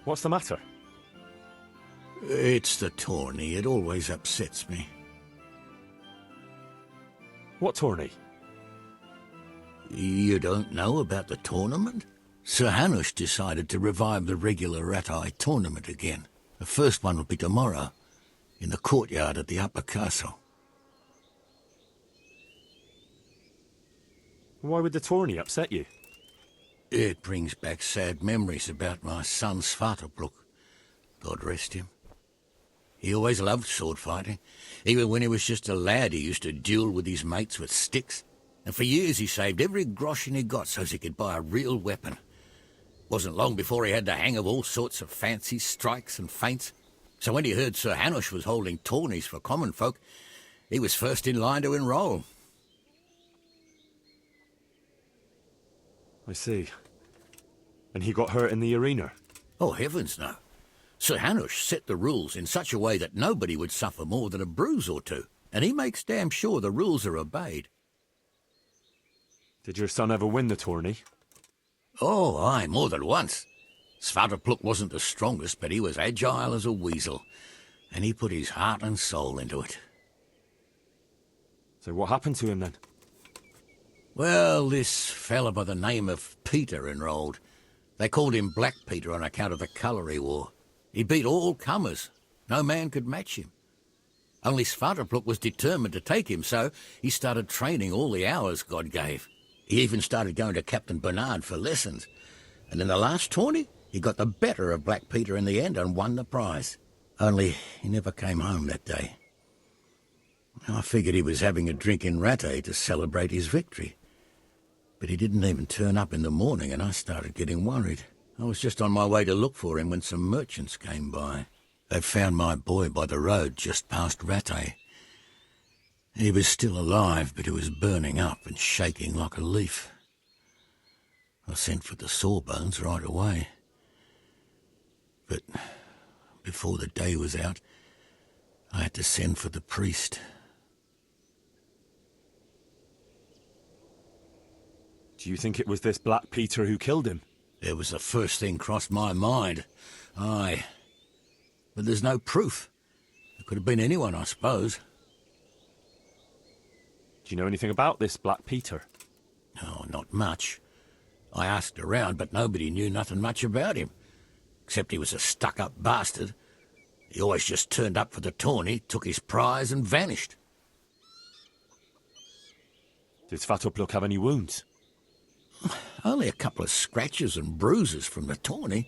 What's the matter? It's the tourney. It always upsets me. What tourney? You don't know about the tournament? Sir Hanush decided to revive the regular rat-eye tournament again. The first one will be tomorrow, in the courtyard at the upper castle. Why would the tourney upset you? It brings back sad memories about my son Svartalfur. God rest him. He always loved sword fighting. Even when he was just a lad, he used to duel with his mates with sticks. And for years he saved every groschen he got so as he could buy a real weapon. Wasn't long before he had the hang of all sorts of fancy strikes and feints. So when he heard Sir Hanush was holding tourneys for common folk, he was first in line to enroll. I see. And he got hurt in the arena? Oh, heavens no. Sir Hanush set the rules in such a way that nobody would suffer more than a bruise or two, and he makes damn sure the rules are obeyed. Did your son ever win the tourney? Oh, aye, more than once. Svartalfur wasn't the strongest, but he was agile as a weasel, and he put his heart and soul into it. So what happened to him then? Well, this fella by the name of Peter enrolled. They called him Black Peter on account of the colour he wore. He beat all comers. No man could match him. Only Svartalfur was determined to take him, so he started training all the hours God gave. He even started going to Captain Bernard for lessons. And in the last tourney, he got the better of Black Peter in the end and won the prize. Only he never came home that day. I figured he was having a drink in Rattay to celebrate his victory. But he didn't even turn up in the morning, and I started getting worried. I was just on my way to look for him when some merchants came by. They found my boy by the road just past Rattay. He was still alive, but he was burning up and shaking like a leaf. I sent for the sawbones right away. But before the day was out, I had to send for the priest. Do you think it was this Black Peter who killed him? It was the first thing crossed my mind. Aye. But there's no proof. It could have been anyone, I suppose. Do you know anything about this Black Peter? Oh, not much. I asked around, but nobody knew nothing much about him. Except he was a stuck-up bastard. He always just turned up for the tourney, took his prize and vanished. Did Svartalfur have any wounds? Only a couple of scratches and bruises from the tourney.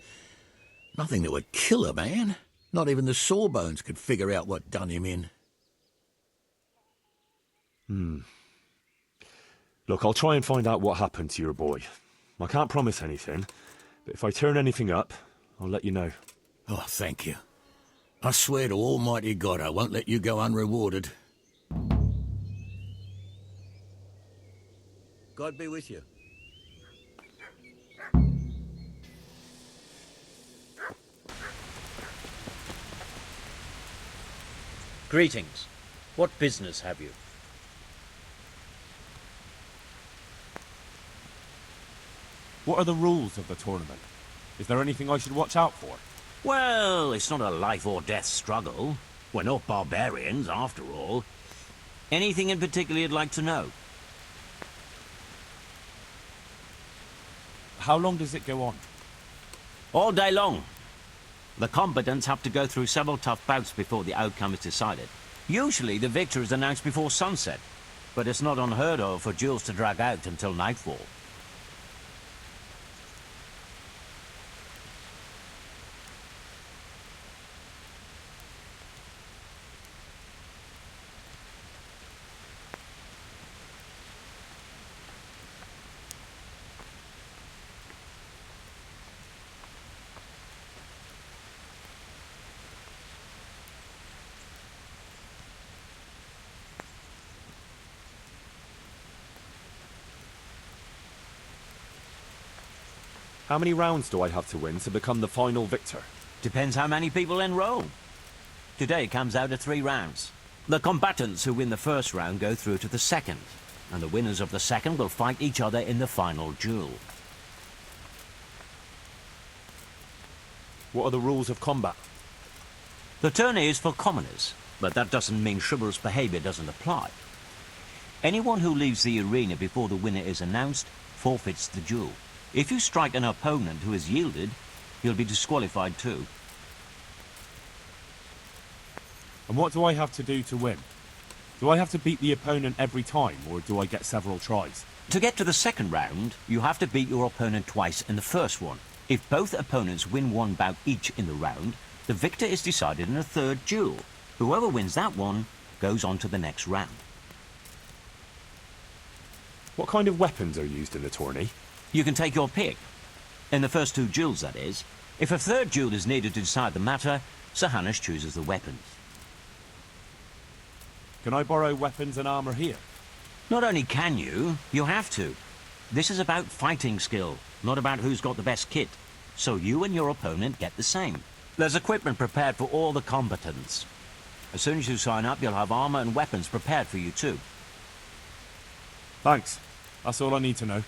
Nothing that would kill a man. Not even the sawbones could figure out what done him in. Look, I'll try and find out what happened to your boy. I can't promise anything, but if I turn anything up, I'll let you know. Oh, thank you. I swear to Almighty God I won't let you go unrewarded. God be with you. Greetings. What business have you? What are the rules of the tournament? Is there anything I should watch out for? Well, it's not a life or death struggle. We're not barbarians, after all. Anything in particular you'd like to know? How long does it go on? All day long. The combatants have to go through several tough bouts before the outcome is decided. Usually the victor is announced before sunset, but it's not unheard of for duels to drag out until nightfall. How many rounds do I have to win to become the final victor? Depends how many people enroll. Today comes out of 3 rounds. The combatants who win the first round go through to the second, and the winners of the second will fight each other in the final duel. What are the rules of combat? The tourney is for commoners, but that doesn't mean chivalrous behavior doesn't apply. Anyone who leaves the arena before the winner is announced forfeits the duel. If you strike an opponent who has yielded, he'll be disqualified too. And what do I have to do to win? Do I have to beat the opponent every time, or do I get several tries? To get to the second round, you have to beat your opponent twice in the first one. If both opponents win one bout each in the round, the victor is decided in a third duel. Whoever wins that one goes on to the next round. What kind of weapons are used in the tourney? You can take your pick. In the first two duels, that is. If a third duel is needed to decide the matter, Sir Hanush chooses the weapons. Can I borrow weapons and armor here? Not only can you have to. This is about fighting skill, not about who's got the best kit. So you and your opponent get the same. There's equipment prepared for all the combatants. As soon as you sign up, you'll have armor and weapons prepared for you too. Thanks. That's all I need to know.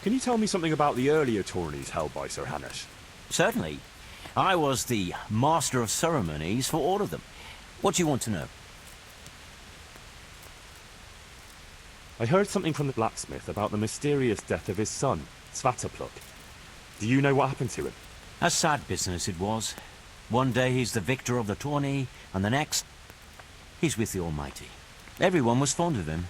Can you tell me something about the earlier tourneys held by Sir Hanush? Certainly. I was the master of ceremonies for all of them. What do you want to know? I heard something from the blacksmith about the mysterious death of his son, Svatopluk. Do you know what happened to him? A sad business it was. One day he's the victor of the tourney, and the next, he's with the Almighty. Everyone was fond of him.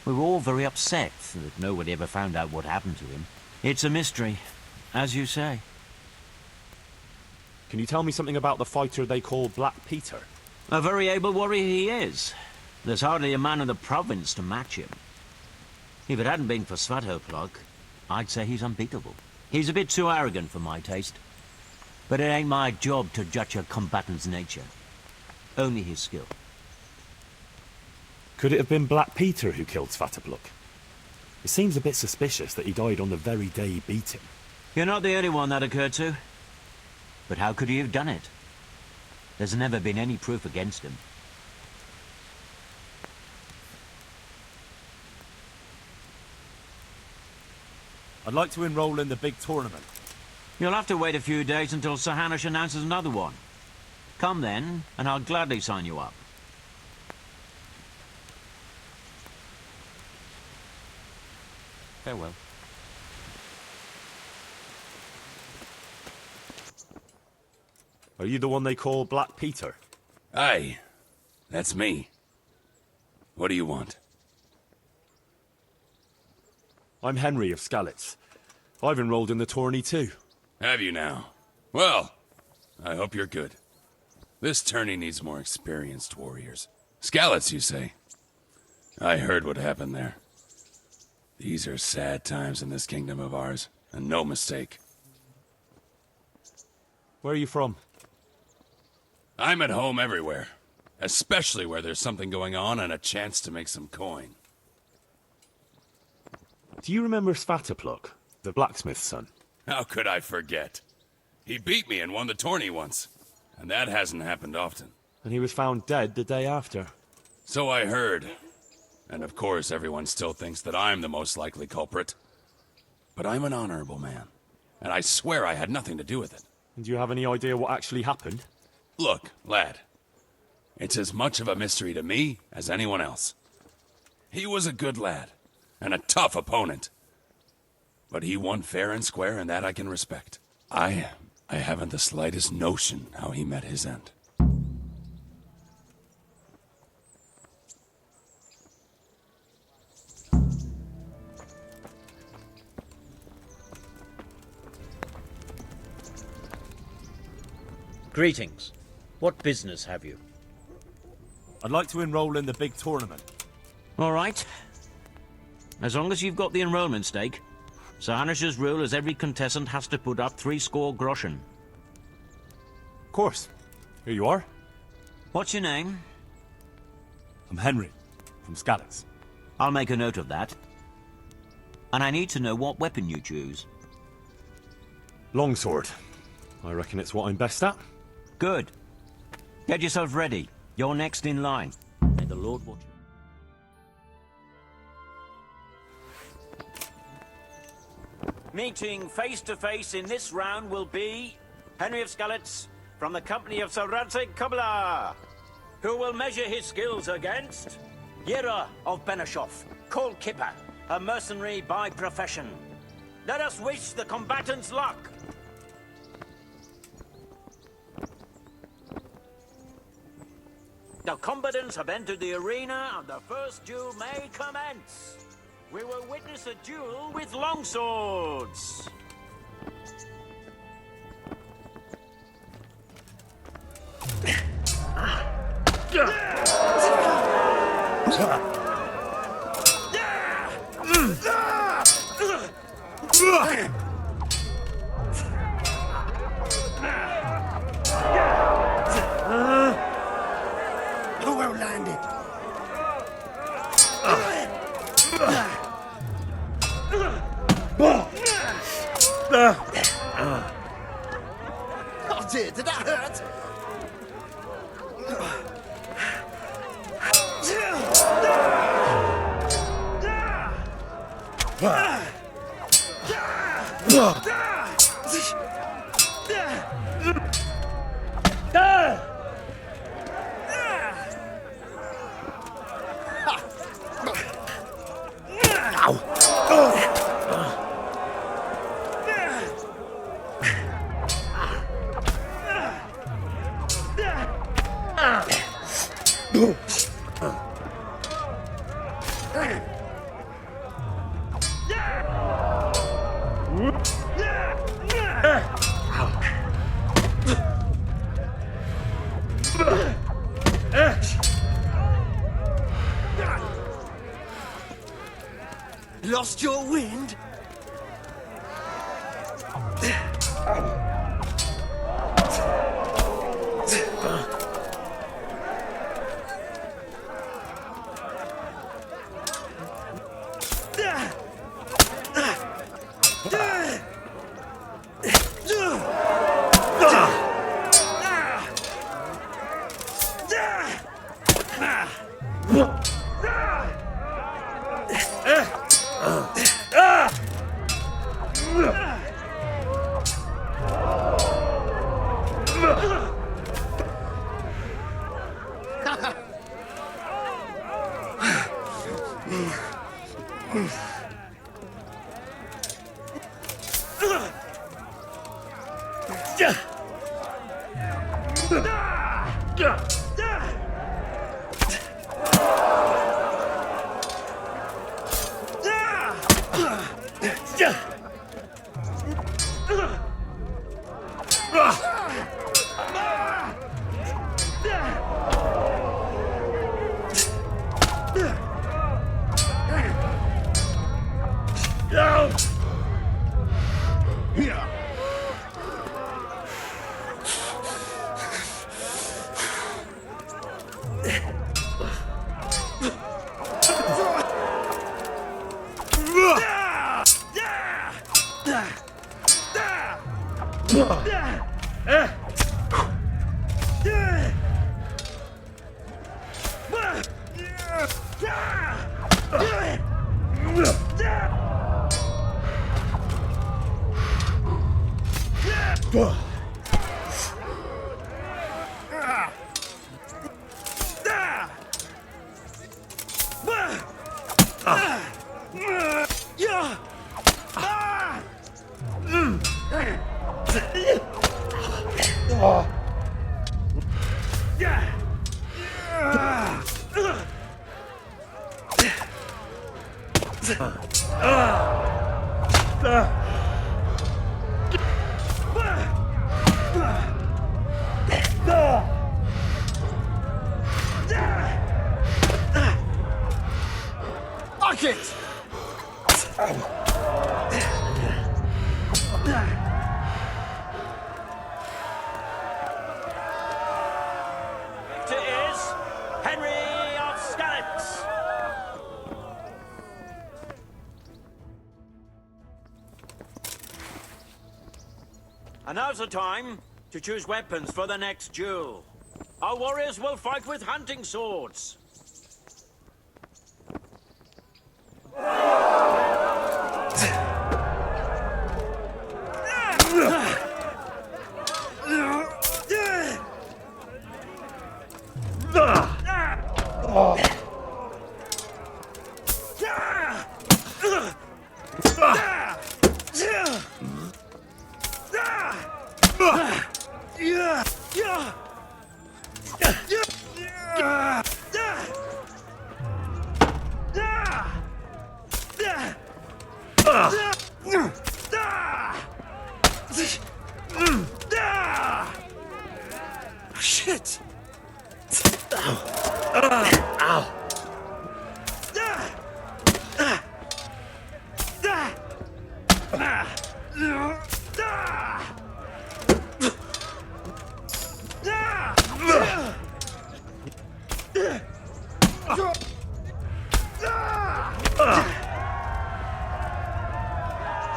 We were all very upset that nobody ever found out what happened to him. It's a mystery, as you say. Can you tell me something about the fighter they call Black Peter? A very able warrior he is. There's hardly a man in the province to match him. If it hadn't been for Svatopluk, I'd say he's unbeatable. He's a bit too arrogant for my taste. But it ain't my job to judge a combatant's nature. Only his skill. Could it have been Black Peter who killed Svatopluk? It seems a bit suspicious that he died on the very day he beat him. You're not the only one that occurred to. But how could he have done it? There's never been any proof against him. I'd like to enroll in the big tournament. You'll have to wait a few days until Sir Hanush announces another one. Come then, and I'll gladly sign you up. Farewell. Are you the one they call Black Peter? Aye, that's me. What do you want? I'm Henry of Skalitz. I've enrolled in the tourney too. Have you now? Well, I hope you're good. This tourney needs more experienced warriors. Skalitz, you say? I heard what happened there. These are sad times in this kingdom of ours, and no mistake. Where are you from? I'm at home everywhere, especially where there's something going on and a chance to make some coin. Do you remember Svatopluk, the blacksmith's son? How could I forget? He beat me and won the tourney once, and that hasn't happened often. And he was found dead the day after. So I heard. And of course everyone still thinks that I'm the most likely culprit. But I'm an honorable man, and I swear I had nothing to do with it. And do you have any idea what actually happened? Look, lad. It's as much of a mystery to me as anyone else. He was a good lad, and a tough opponent. But he won fair and square, and that I can respect. I haven't the slightest notion how he met his end. Greetings. What business have you? I'd like to enroll in the big tournament. All right. As long as you've got the enrollment stake. Sir Hanush's rule is every contestant has to put up 60 groschen. Of course. Here you are. What's your name? I'm Henry, from Skalitz. I'll make a note of that. And I need to know what weapon you choose. Longsword. I reckon it's what I'm best at. Good. Get yourself ready. You're next in line. May the Lord watch you. Meeting face to face in this round will be Henry of Skalitz from the company of Sir Radzig Kovala, who will measure his skills against Yera of Benishov, called Kipper, a mercenary by profession. Let us wish the combatants luck. The combatants have entered the arena and the first duel may commence. We will witness a duel with longswords. Well landed. Oh dear, did that hurt? Lost your wind? And now's the time to choose weapons for the next duel. Our warriors will fight with hunting swords. Shit!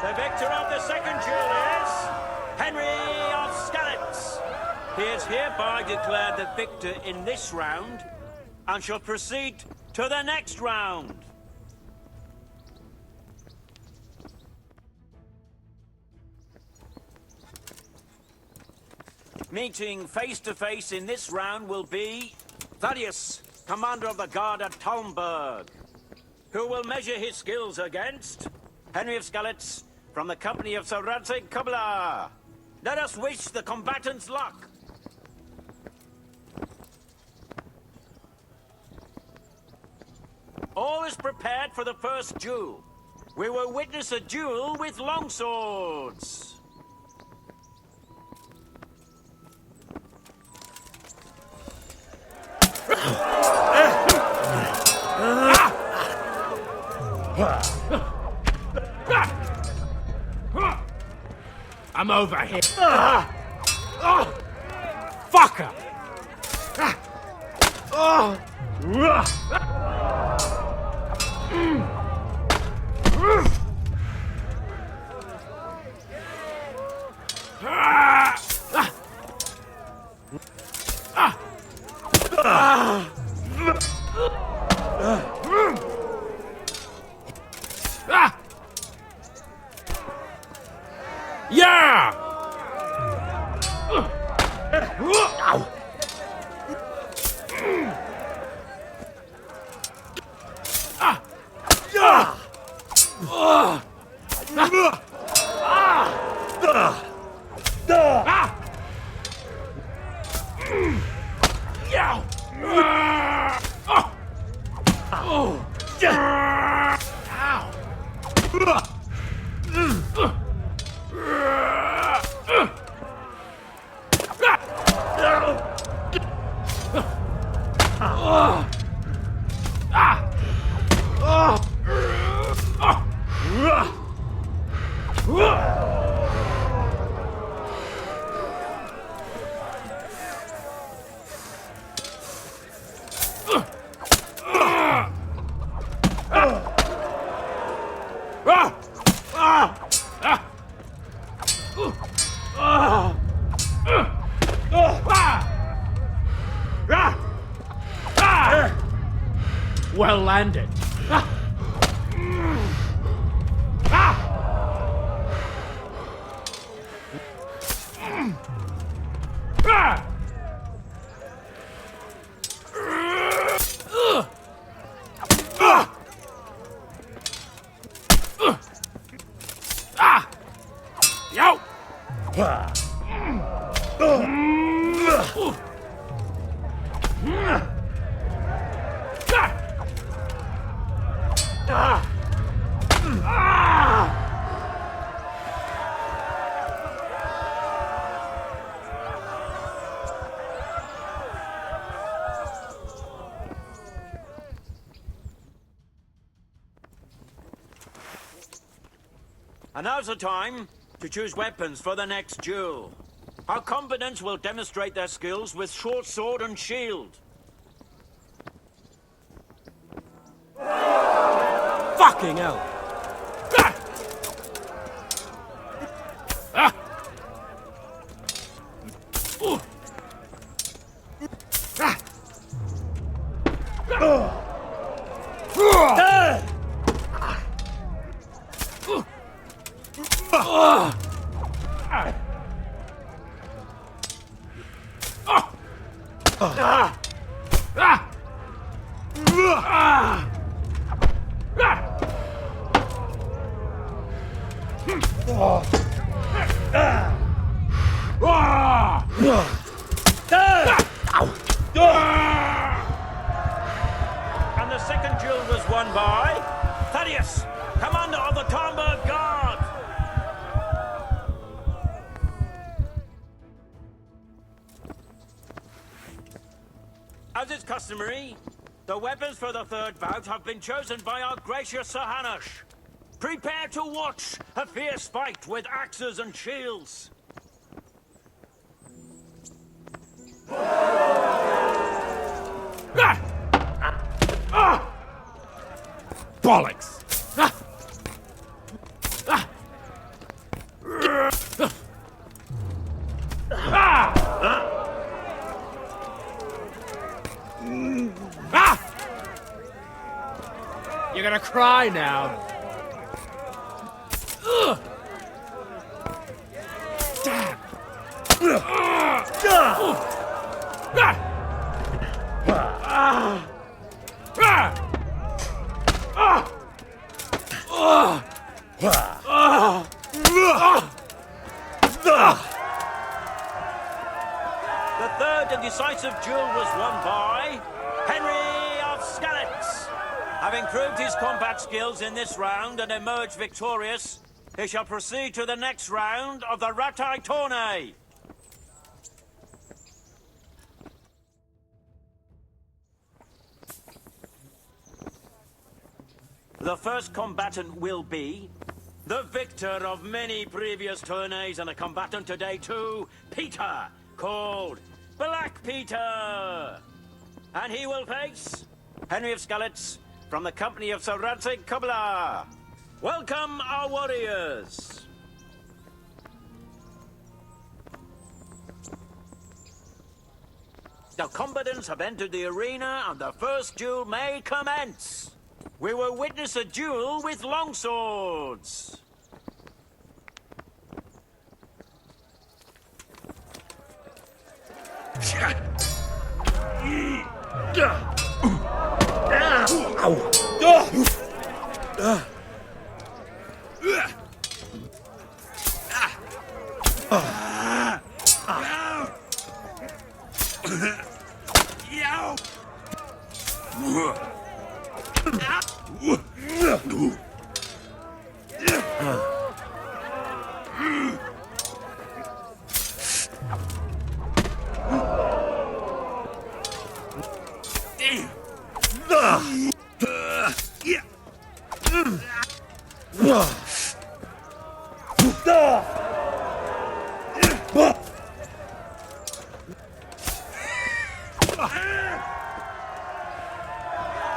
The victor of the second duel is Henry of Skalitz. He is hereby declared the victor in this round and shall proceed to the next round. Meeting face to face in this round will be Thaddeus, commander of the guard at Talmberg, who will measure his skills against Henry of Skalitz from the company of Sir Radzig Kubla. Let us wish the combatants luck. All is prepared for the first duel. We will witness a duel with longswords. I'm over here. Fucker! Yeah! Well landed. And now's the time to choose weapons for the next duel. Our combatants will demonstrate their skills with short sword and shield. Fucking hell! And the second duel was won by Thaddeus, commander of the Tomberg Guard. As is customary, the weapons for the third bout have been chosen by our gracious Sir Hanush. Prepare to watch a fierce fight with axes and shields. Bollocks! You're gonna cry now. The third and decisive duel was won by Henry of Skalitz. Having proved his combat skills in this round and emerged victorious, he shall proceed to the next round of the Ratai Tourney. The first combatant will be the victor of many previous tourneys and a combatant today too, Peter, called Black Peter. And he will face Henry of Skalitz from the company of Sir Radzig Kobyla. Welcome, our warriors. The combatants have entered the arena and the first duel may commence. We will witness a duel with longswords.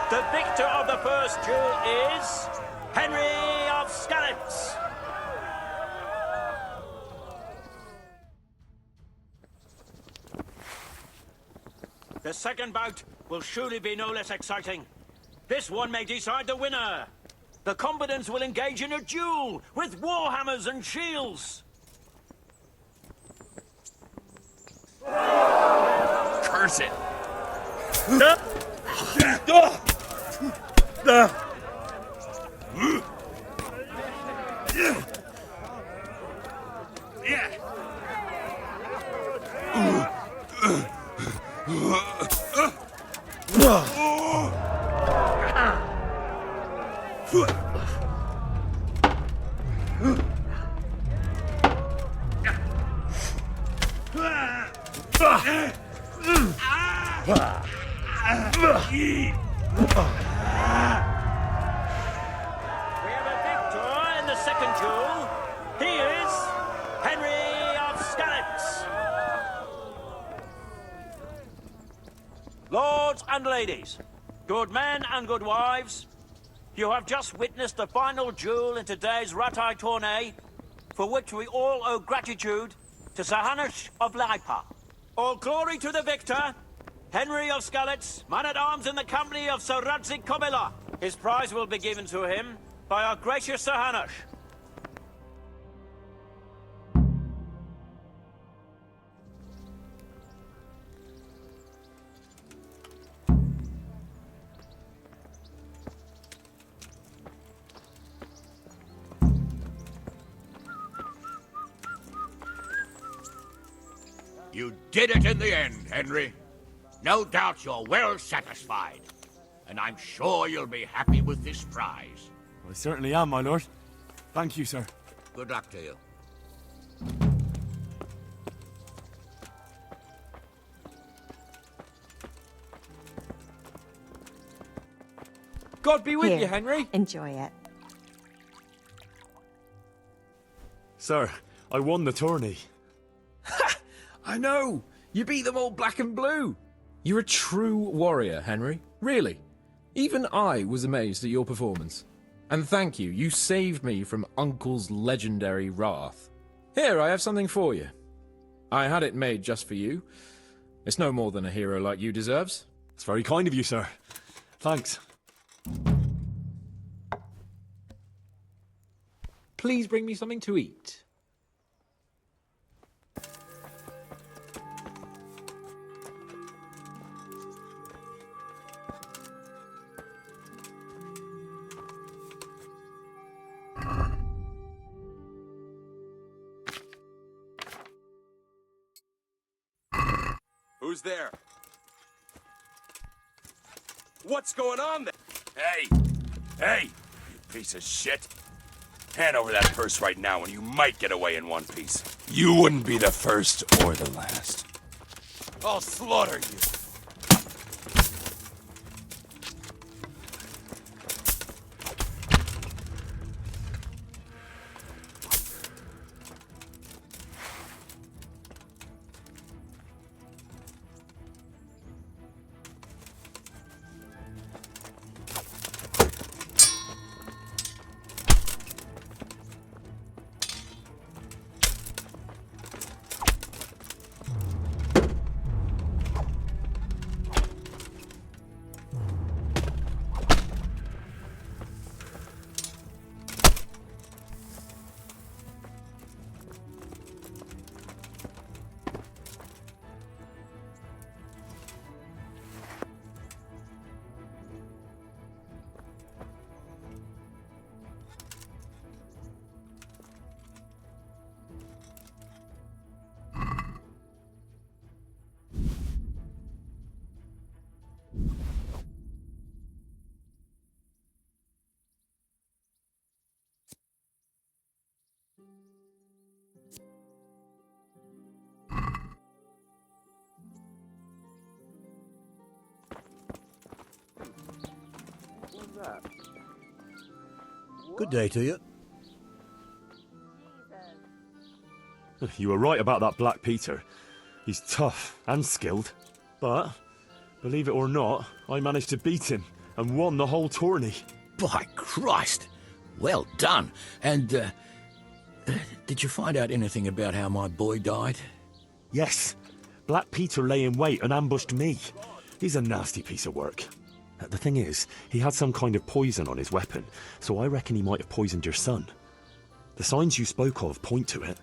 The victor of the first duel is Henry of Skalitz. The second bout will surely be no less exciting. This one may decide the winner. The combatants will engage in a duel with warhammers and shields. Curse it! We have a victor in the second duel. He is Henry of Skalitz. Lords and ladies, good men and good wives, you have just witnessed the final duel in today's Ratai Tourney, for which we all owe gratitude to Sir Hanush of Laipa. All glory to the victor, Henry of Skalitz, man-at-arms in the company of Sir Radzig Kobyla. His prize will be given to him by our gracious Sir Hanush. You did it in the end, Henry. No doubt you're well satisfied. And I'm sure you'll be happy with this prize. I certainly am, my lord. Thank you, sir. Good luck to you. God be with Here, you, Henry. Enjoy it. Sir, I won the tourney. I know! You beat them all black and blue! You're a true warrior, Henry. Really. Even I was amazed at your performance. And thank you, you saved me from Uncle's legendary wrath. Here, I have something for you. I had it made just for you. It's no more than a hero like you deserves. It's very kind of you, sir. Thanks. Please bring me something to eat. Who's there? What's going on there? Hey! Hey! You piece of shit! Hand over that purse right now and you might get away in one piece. You wouldn't be the first or the last. I'll slaughter you. Good day to you. You were right about that Black Peter. He's tough and skilled. But, believe it or not, I managed to beat him and won the whole tourney. By Christ! Well done. And, did you find out anything about how my boy died? Yes, Black Peter lay in wait and ambushed me. He's a nasty piece of work. The thing is, he had some kind of poison on his weapon, so I reckon he might have poisoned your son. The signs you spoke of point to it.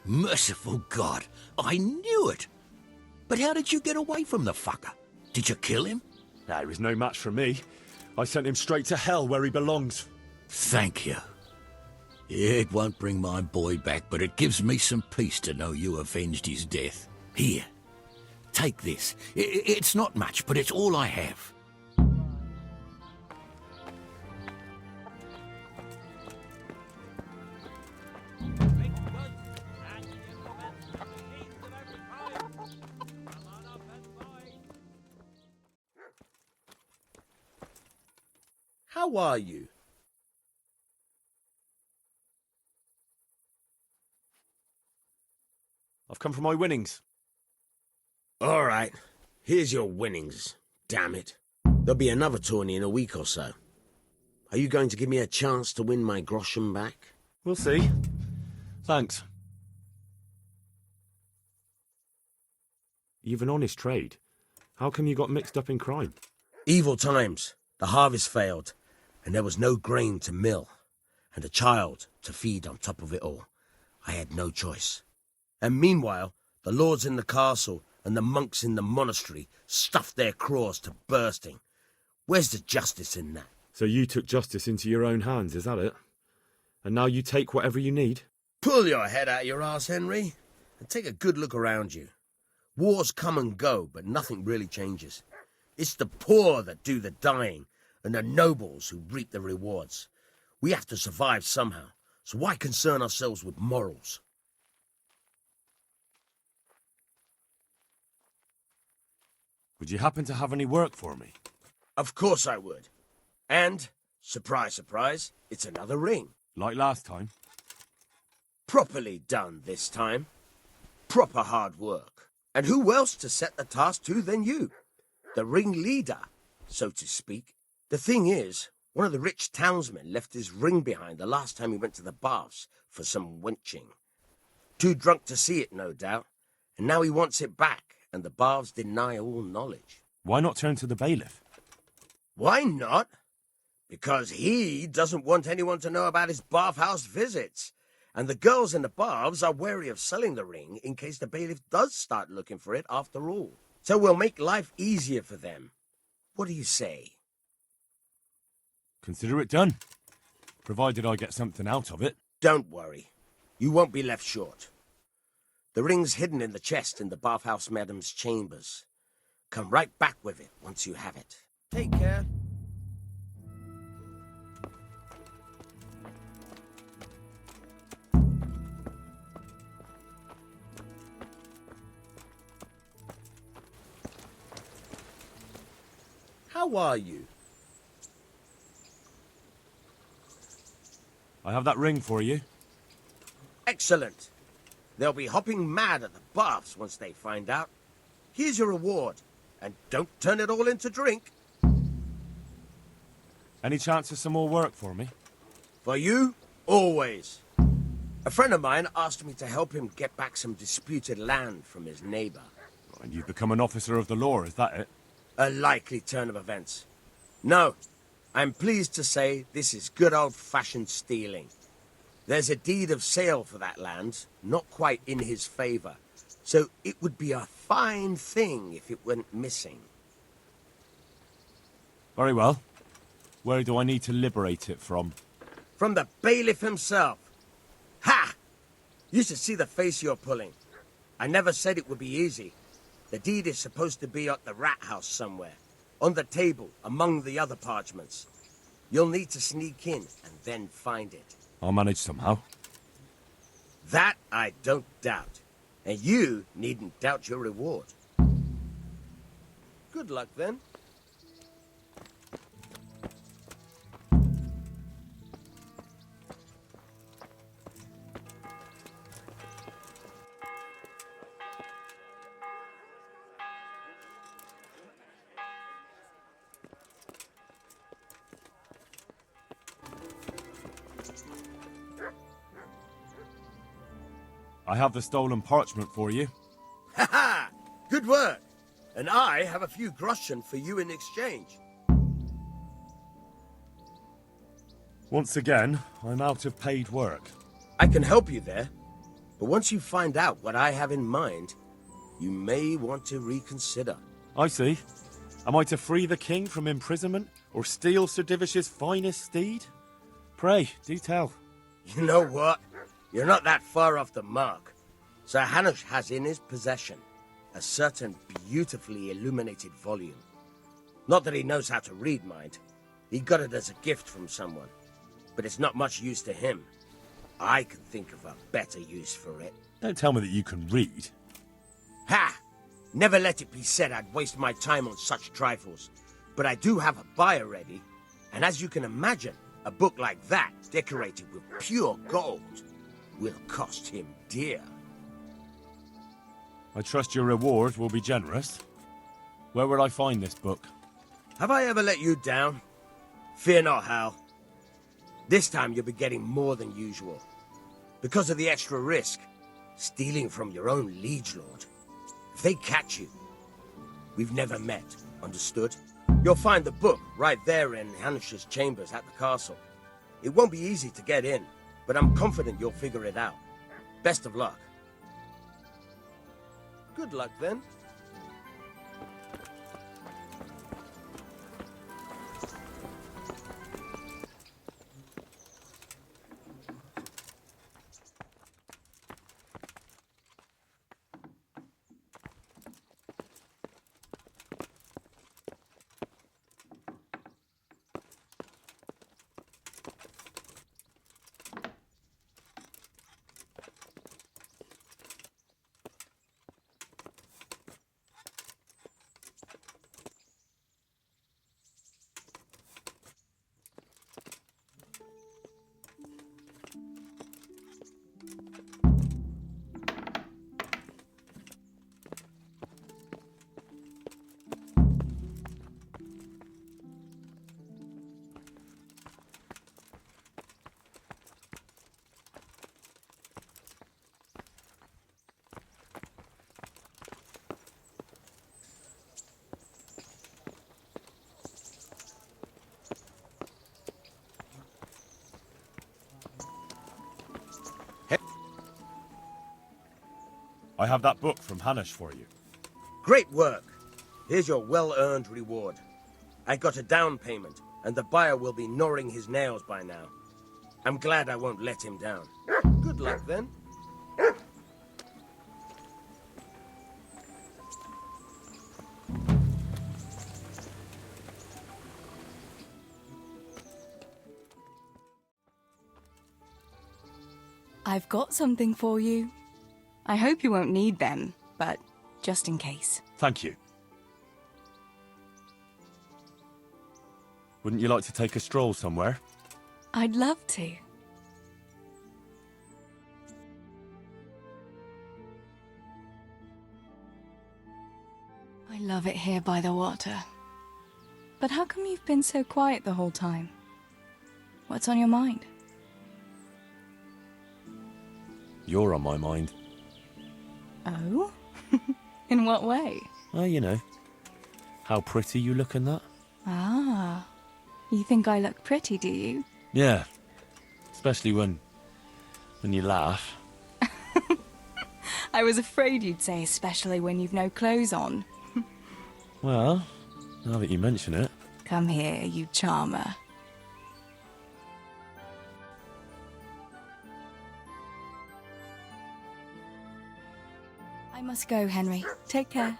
Merciful God, I knew it! But how did you get away from the fucker? Did you kill him? Nah, he was no match for me. I sent him straight to hell where he belongs. Thank you. It won't bring my boy back, but it gives me some peace to know you avenged his death. Here, take this. It's not much, but it's all I have. How are you? I've come for my winnings. All right. Here's your winnings. Damn it. There'll be another tourney in a week or so. Are you going to give me a chance to win my groschen back? We'll see. Thanks. You've an honest trade. How come you got mixed up in crime? Evil times. The harvest failed, and there was no grain to mill, and a child to feed on top of it all. I had no choice. And meanwhile, the lords in the castle and the monks in the monastery stuffed their craws to bursting. Where's the justice in that? So you took justice into your own hands, is that it? And now you take whatever you need? Pull your head out your arse, Henry, and take a good look around you. Wars come and go, but nothing really changes. It's the poor that do the dying, and the nobles who reap the rewards. We have to survive somehow, so why concern ourselves with morals? Would you happen to have any work for me? Of course I would. And, surprise, surprise, it's another ring. Like last time? Properly done this time. Proper hard work. And who else to set the task to than you? The ringleader, so to speak. The thing is, one of the rich townsmen left his ring behind the last time he went to the baths for some wenching. Too drunk to see it, no doubt. And now he wants it back, and the baths deny all knowledge. Why not turn to the bailiff? Why not? Because he doesn't want anyone to know about his bathhouse visits. And the girls in the baths are wary of selling the ring in case the bailiff does start looking for it after all. So we'll make life easier for them. What do you say? Consider it done. Provided I get something out of it. Don't worry. You won't be left short. The ring's hidden in the chest in the bathhouse madam's chambers. Come right back with it once you have it. Take care. How are you? I have that ring for you. Excellent. They'll be hopping mad at the baths once they find out. Here's your reward. And don't turn it all into drink. Any chance of some more work for me? For you, always. A friend of mine asked me to help him get back some disputed land from his neighbor. And you've become an officer of the law, is that it? A likely turn of events. No, I'm pleased to say this is good old-fashioned stealing. There's a deed of sale for that land, not quite in his favor. So it would be a fine thing if it went missing. Very well. Where do I need to liberate it from? From the bailiff himself. Ha! You should see the face you're pulling. I never said it would be easy. The deed is supposed to be at the rat house somewhere, on the table, among the other parchments. You'll need to sneak in and then find it. I'll manage somehow. That I don't doubt. And you needn't doubt your reward. Good luck, then. I have the stolen parchment for you. Ha ha! Good work! And I have a few groschen for you in exchange. Once again, I'm out of paid work. I can help you there. But once you find out what I have in mind, you may want to reconsider. I see. Am I to free the king from imprisonment, or steal Sir Divish's finest steed? Pray, do tell. You know what? You're not that far off the mark. Sir Hanush has in his possession a certain beautifully illuminated volume. Not that he knows how to read, mind. He got it as a gift from someone. But it's not much use to him. I can think of a better use for it. Don't tell me that you can read. Ha! Never let it be said I'd waste my time on such trifles. But I do have a buyer ready. And as you can imagine, a book like that, decorated with pure gold, will cost him dear. I trust your reward will be generous. Where will I find this book? Have I ever let you down? Fear not, Hal. This time you'll be getting more than usual. Because of the extra risk, stealing from your own liege lord. If they catch you, we've never met, understood? You'll find the book right there in Hanush's chambers at the castle. It won't be easy to get in, but I'm confident you'll figure it out. Best of luck. Good luck, then. I have that book from Hanish for you. Great work. Here's your well-earned reward. I got a down payment, and the buyer will be gnawing his nails by now. I'm glad I won't let him down. Good luck, then. I've got something for you. I hope you won't need them, but just in case. Thank you. Wouldn't you like to take a stroll somewhere? I'd love to. I love it here by the water. But how come you've been so quiet the whole time? What's on your mind? You're on my mind. Oh? In what way? Well, you know, how pretty you look in that. Ah. You think I look pretty, do you? Yeah, especially when you laugh. I was afraid you'd say especially when you've no clothes on. Well, now that you mention it. Come here, you charmer. I must go, Henry. Take care.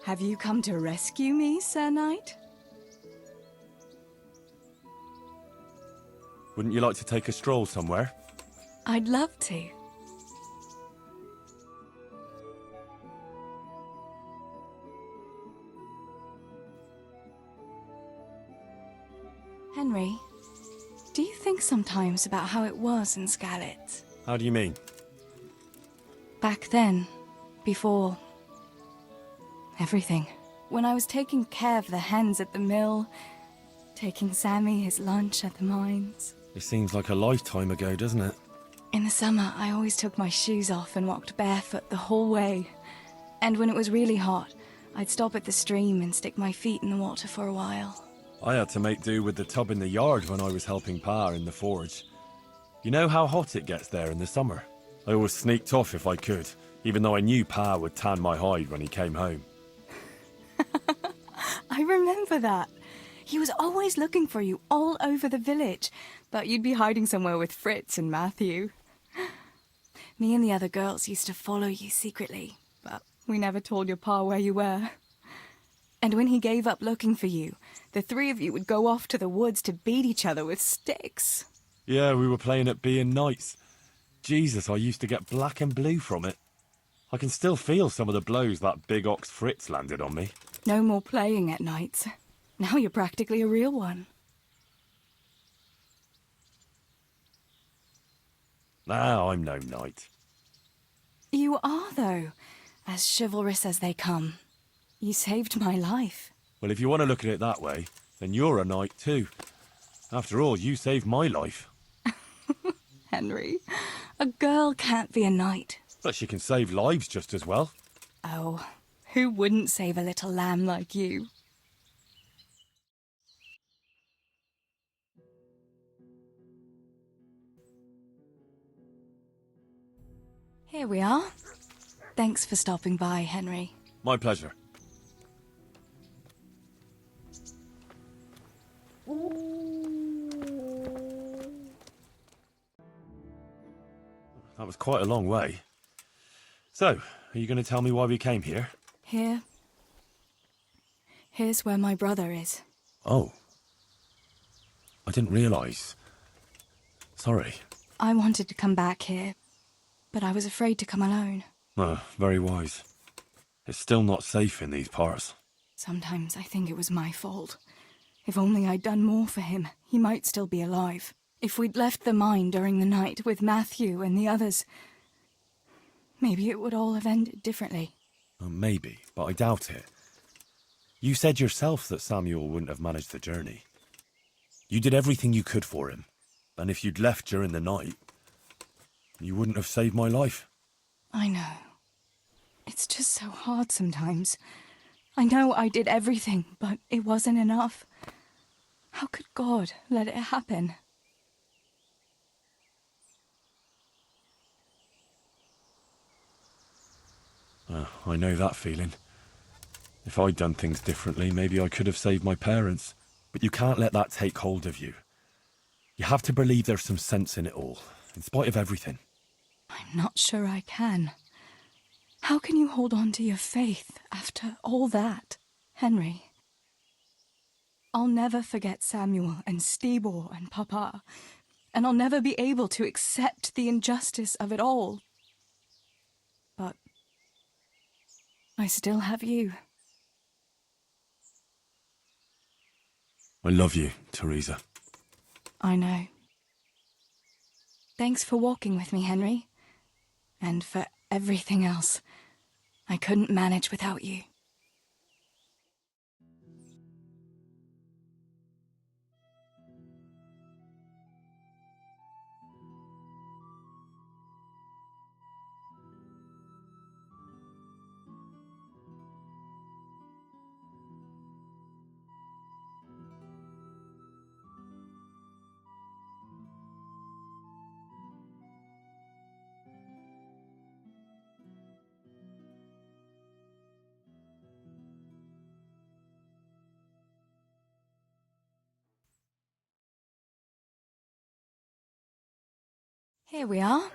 Have you come to rescue me, Sir Knight? Wouldn't you like to take a stroll somewhere? I'd love to. Henry, do you think sometimes about how it was in Scarlet? How do you mean? Back then, before everything. When I was taking care of the hens at the mill, taking Sammy his lunch at the mines. It seems like a lifetime ago, doesn't it? In the summer, I always took my shoes off and walked barefoot the whole way. And when it was really hot, I'd stop at the stream and stick my feet in the water for a while. I had to make do with the tub in the yard when I was helping Pa in the forge. You know how hot it gets there in the summer? I always sneaked off if I could, even though I knew Pa would tan my hide when he came home. I remember that. He was always looking for you all over the village, but you'd be hiding somewhere with Fritz and Matthew. Me and the other girls used to follow you secretly, but we never told your pa where you were. And when he gave up looking for you, the three of you would go off to the woods to beat each other with sticks. Yeah, we were playing at being knights. Jesus, I used to get black and blue from it. I can still feel some of the blows that big ox Fritz landed on me. No more playing at nights. Now you're practically a real one. Now I'm no knight. You are, though, as chivalrous as they come. You saved my life. Well, if you want to look at it that way, then you're a knight too. After all, you saved my life. Henry, a girl can't be a knight. But she can save lives just as well. Oh, who wouldn't save a little lamb like you? Here we are. Thanks for stopping by, Henry. My pleasure. That was quite a long way. So, are you going to tell me why we came here? Here's where my brother is. Oh. I didn't realise. Sorry. I wanted to come back here, but I was afraid to come alone. Oh, very wise. It's still not safe in these parts. Sometimes I think it was my fault. If only I'd done more for him, he might still be alive. If we'd left the mine during the night with Matthew and the others, maybe it would all have ended differently. Maybe, but I doubt it. You said yourself that Samuel wouldn't have managed the journey. You did everything you could for him, and if you'd left during the night, you wouldn't have saved my life. I know. It's just so hard sometimes. I know I did everything, but it wasn't enough. How could God let it happen? I know that feeling. If I'd done things differently, maybe I could have saved my parents. But you can't let that take hold of you. You have to believe there's some sense in it all, in spite of everything. I'm not sure I can. How can you hold on to your faith after all that, Henry? I'll never forget Samuel and Stibor and Papa, and I'll never be able to accept the injustice of it all. But I still have you. I love you, Teresa. I know. Thanks for walking with me, Henry. And for everything else. I couldn't manage without you. Here we are.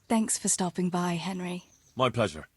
Thanks for stopping by, Henry. My pleasure.